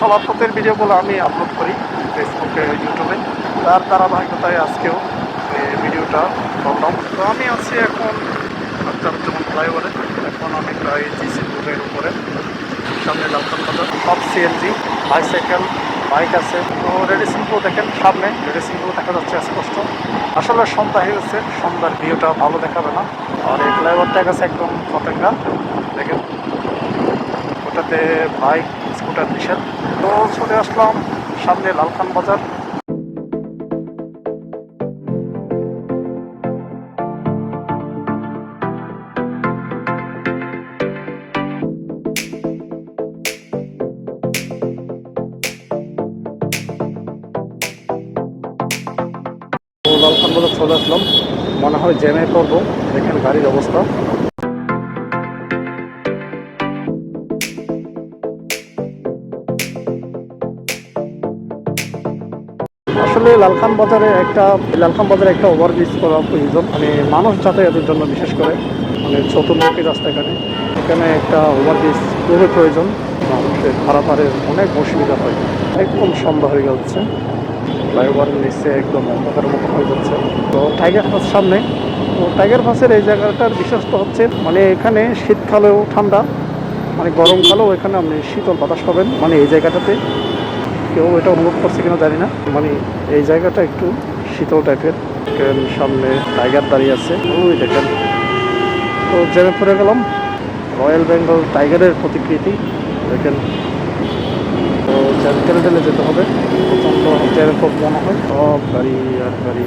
চলার পথের ভিডিওগুলো আমি আপলোড করি ফেসবুকে, ইউটিউবে। তার ধারাবাহিকতায় আজকেও এই ভিডিওটা করলাম। তো আমি আছি এখন আখতারুজ্জামান ফ্লাইওভারে। এখন আমি প্রায় জিসি রোডের উপরে, সামনে লালখান বাজার। সব সিএনজি, বাইসাইকেল, বাইক আছে। তো রেডিসিংপুর দেখেন, সামনে রেডিসিংপুর দেখা যাচ্ছে স্পষ্ট। আসলে সন্ধ্যা হয়ে গেছে, সন্ধ্যার ভিউটা ভালো দেখাবে না। আর এই ফ্লাইওভারটা গেছে একদম পতেঙ্গা দেখেন, ওটাতে বাইক স্কুটার নিষেধ। তো চলে আসলাম সামনে লালখান বাজার। তো লালখান বাজার চলে আসলাম, মনে হয় জ্যামে পড়বো। দেখেন গাড়ির অবস্থা। আসলে লালখান বাজারে একটা ওভারব্রিজ করা প্রয়োজন, মানে মানুষ যাতায়াতের জন্য, বিশেষ করে মানে চতুর্মুখী রাস্তা। এখানে একটা ওভারব্রিজ খুবই প্রয়োজন। মানুষের পারাপারের অনেক অসুবিধা হয়। একদম সন্ধ্যা হয়ে যাচ্ছে, ফ্লাইওভারের নিচে একদম অন্ধকারের মতো হয়ে যাচ্ছে। তো টাইগার পাস সামনে। তো টাইগার পাসের এই জায়গাটার বিশেষত্ব হচ্ছে মানে এখানে শীতকালেও ঠান্ডা, মানে গরমকালেও এখানে আপনি শীতল বাতাস পাবেন। মানে এই জায়গাটাতে কেউ এটা অনুভব করছে কিনা জানি না, মানে এই জায়গাটা একটু শীতল টাইপের। দেখেন সামনে টাইগার দাঁড়িয়ে আছে, ওই দেখেন। তো জ্যামে পড়ে গেলাম। রয়্যাল বেঙ্গল টাইগারের প্রতিকৃতি দেখেন। তো জ্যাম ঠেলে যেতে হবে, প্রচণ্ড জ্যামে খুব মনে হয়। সব গাড়ি আর গাড়ি,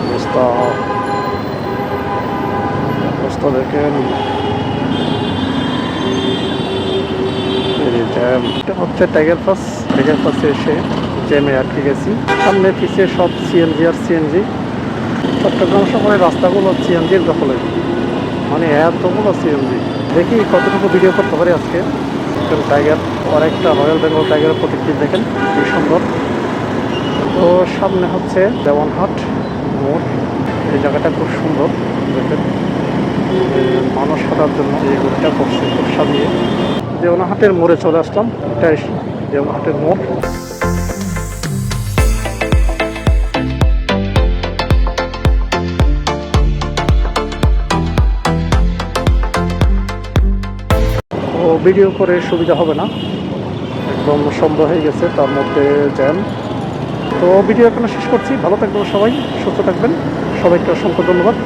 অবস্থা অবস্থা দেখেন। জ্যাম, এটা হচ্ছে টাইগার পাসে এসে জ্যামে আটকে গেছি। সামনে পিছিয়ে সব সিএনজি আর সিএনজি। চট্টগ্রাম শহরের রাস্তাগুলো সিএনজির দখলে, মানে এতগুলো সিএনজি। দেখি কতটুকু ভিডিও করতে পারি আজকে। টাইগার, আর একটা রয়্যাল বেঙ্গল টাইগারের প্রতিকৃতি দেখেন কি সুন্দর। তো সামনে হচ্ছে দেওয়ানহাট মোড়। এই জায়গাটা খুব সুন্দর দেখেন, মানুষ হাঁটার জন্য এই রোডটা করছে খুব সাজিয়ে। দেওয়ানহাটের মোড়ে চলে আসলাম, এটাই দেওয়ানহাটের মোড়। তো ভিডিও করে সুবিধা হবে না, একদম সন্ধ্যা হয়ে গেছে, তার মধ্যে জ্যাম। তো ভিডিও এখানে শেষ করছি। ভালো থাকবেন সবাই, সুস্থ থাকবেন। সবাইকে অসংখ্য ধন্যবাদ।